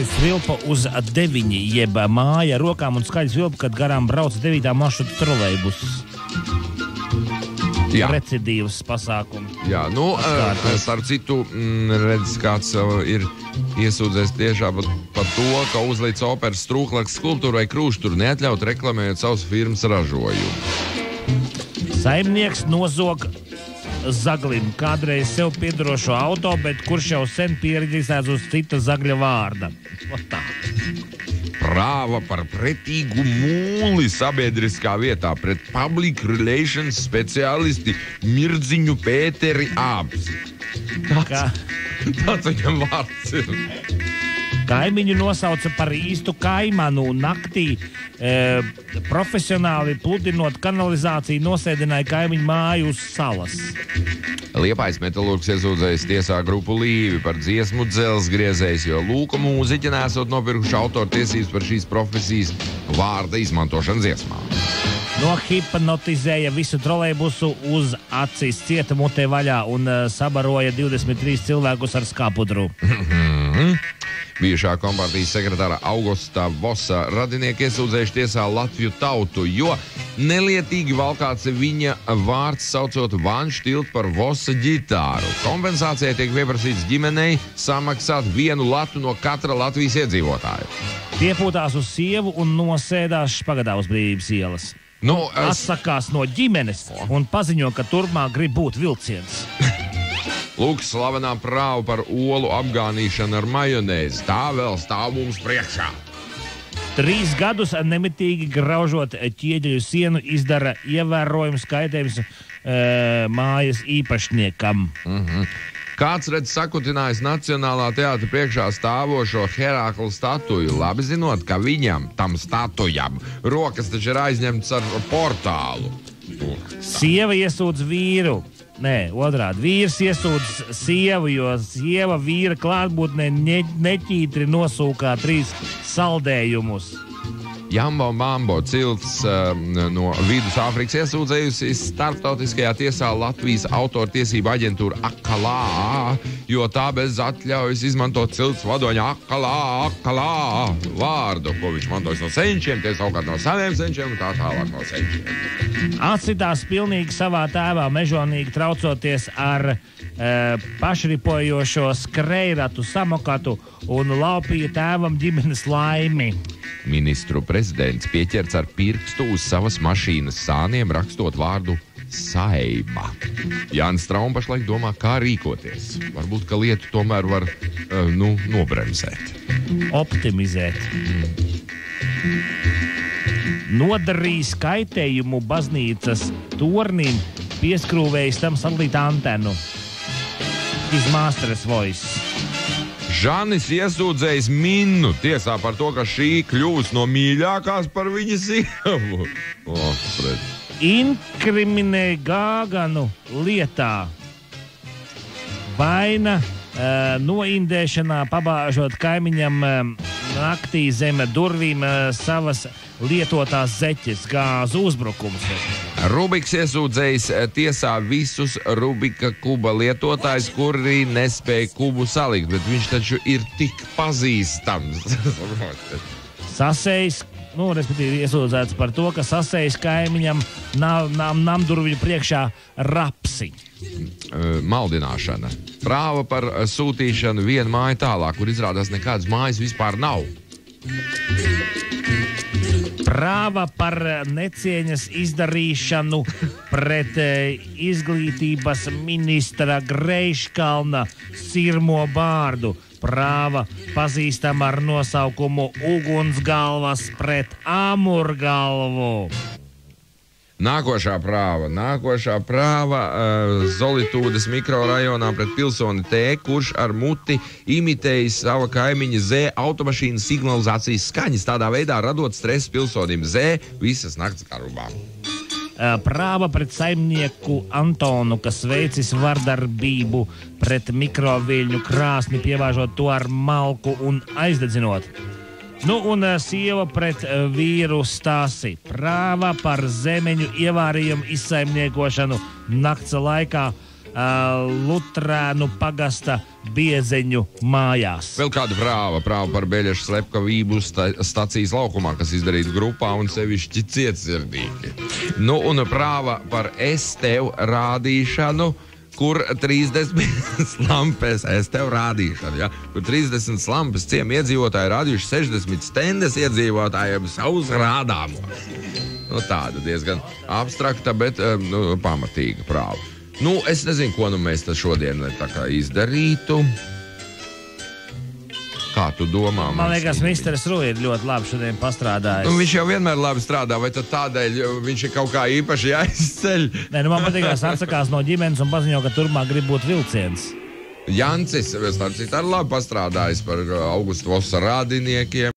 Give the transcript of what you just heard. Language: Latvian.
svilpa uz 9, jeb māja ar rokām un skaļi svilpa, kad garām brauc 9. maršruta trolejbus. Recidīvs pasākums. Jā, starp citu, redz, kāds ir iesūdzēs tiešām par to, ka uzlīdz operas strūklaks skulptūru vai krūšturu neatļaut reklamējot savas firmas ražojumu. Saimnieks nozog zaglim kādreiz sev piedarošo auto, bet kurš jau sen pieregistrēts uz cita zagļa vārda. Prāva par pretīgu mūli sabiedriskā vietā pret public relations speciālisti Mirdziņu Pēteri Ābs. Tāds viņam vārds ir. Kaimiņu nosauca par īstu kaimanu un naktī profesionāli pludinot kanalizāciju nosēdināja kaimiņu māju uz salas. Liepājas metalurgs iesūdzējis tiesā grupu Līvi par dziesmu Dzelsgriezējs, jo Lūka mūziķi nesot nopirkuši autortiesības par šīs profesijas vārda izmantošanu dziesmā. Nohipnotizēja visu trolejbusu uz acis, cieta mutē vaļā un sabaroja 23 cilvēkus ar skapudru. Bijušā kompartijas sekretāra Augusta Vosa radinieki iesūdzējuši tiesā Latviju tautu, jo nelietīgi valkāts viņa vārds saucot vanštiltu par Vosa ģitāru. Kompensācijai tiek pieprasīts ģimenei samaksāt 1 latu no katra Latvijas iedzīvotāja. Piepūtās uz sievu un nosēdās Špagadā uz Brīvības ielas. Atsakās no ģimenes un paziņo, ka turpmāk grib būt vilciens. Lūk, slavenā prāva par olu apgānīšanu ar majonēzi. Tā vēl stāv mums priekšā. 3 gadus nemitīgi graužot ķieģeļu sienu izdara ievērojums kaitējums mājas īpašniekam. Kāds redz sakutinājis Nacionālā teātra priekšā stāvošo Herakla statuju, labi zinot, ka viņam, tam statujam, rokas taču ir aizņemtas ar portālu. Sieva iesūdz vīru. Nē, otrādi. Vīrs iesūdz sievu, jo sieva vīra klātbūtnē neķītri nosūkā 3 saldējumus. Jambo Mambo cilts no Vidusāfrikas iesūdzējusi starptautiskajā tiesā Latvijas autortiesība aģentūra Akalā, jo tā bez atļaujas izmantot cilts vadoņa Akalā vārdu, ko viņš mantojas no senčiem, tie savukārt no saviem senčiem un tā tālāk no senčiem. Atsitās pilnīgi savā tēvā, mežonīgi traucoties ar pašripojošo skrejratu samokatu un laupīja tēvam ģimenes laimi. Ministru prezidents pieķerts ar pirkstu uz savas mašīnas sāniem, rakstot vārdu Saeima. Jānis Straum pašlaik domā, kā rīkoties. Varbūt, ka lietu tomēr var nobremzēt. Optimizēt. Nodarījis kaitējumu baznīcas tornim, pieskrūvējis tam satelīta antenu. His master's voice. Žanis iesūdzējis Minnu tiesā par to, ka šī kļūs no mīļākās par viņa sievu. Inkriminē Gāganu lietā. Vaina noindēšanā, pabāžot kaimiņam naktī zem durvīm savas lietotās zeķes, gāzu uzbrukums. Rubiks iesūdzējis tiesā visus Rubika kuba lietotājus, kuri nespēja kubu salikt, bet viņš taču ir tik pazīstams. Sasējs, respektīvi iesūdzēts par to, ka sasējs kaimiņam namdurviņu priekšā rapsi. Maldināšana. Prāva par sūtīšanu vienu māju tālāk, kur izrādās nekādas mājas vispār nav. Prāva par necieņas izdarīšanu pret izglītības ministra Greiškalna sirmo bārdu. Prāva pazīstama ar nosaukumu Ugunsgalvas pret Amurgalvu. Nākošā prāva Zolitūdes mikrorajonā pret pilsoni T, kurš ar muti imitējis sava kaimiņa Z automašīnas signalizācijas skaņas, tādā veidā radot stresu pilsonim Z visas nakts garumā. Prāva pret saimnieku Antonu, kas veicis vardarbību pret mikroviļņu krāsni, pievāžot to ar malku un aizdedzinot. Un sieva pret vīru Stasi. Prāva par zemeņu ievārījumu izsaimniekošanu nakts laikā Lutrānu pagasta Biezeņu mājās. Vēl kāda prāva par Beļešu slepkavību stacijas laukumā, kas izdarīta grupā un sevišķi cietsirdīgi. Nu, un prāva par es tev rādīšanu, kur 30 slampes, es tev rādīšanu, ja? Kur 30 slampes ciemi iedzīvotāji rādījuši 60 stendes iedzīvotājiem savus rādāmos. Nu, tāda diezgan abstrakta, bet pamatīga prāva. Nu, es nezinu, ko mēs tad šodien tā kā izdarītu. Kā tu domā? Man liekas, Mr. Ru ir ļoti labi šodien pastrādājis. Nu, viņš jau vienmēr labi strādā, vai tad tādēļ viņš ir kaut kā īpaši jāizceļ? Nē, nu man patīkās atsakās no ģimenes un paziņo, ka turpmāk grib būt vilciens. Jancis, starp citu, arī labi pastrādājis par Augustu Vosa rādiniekiem.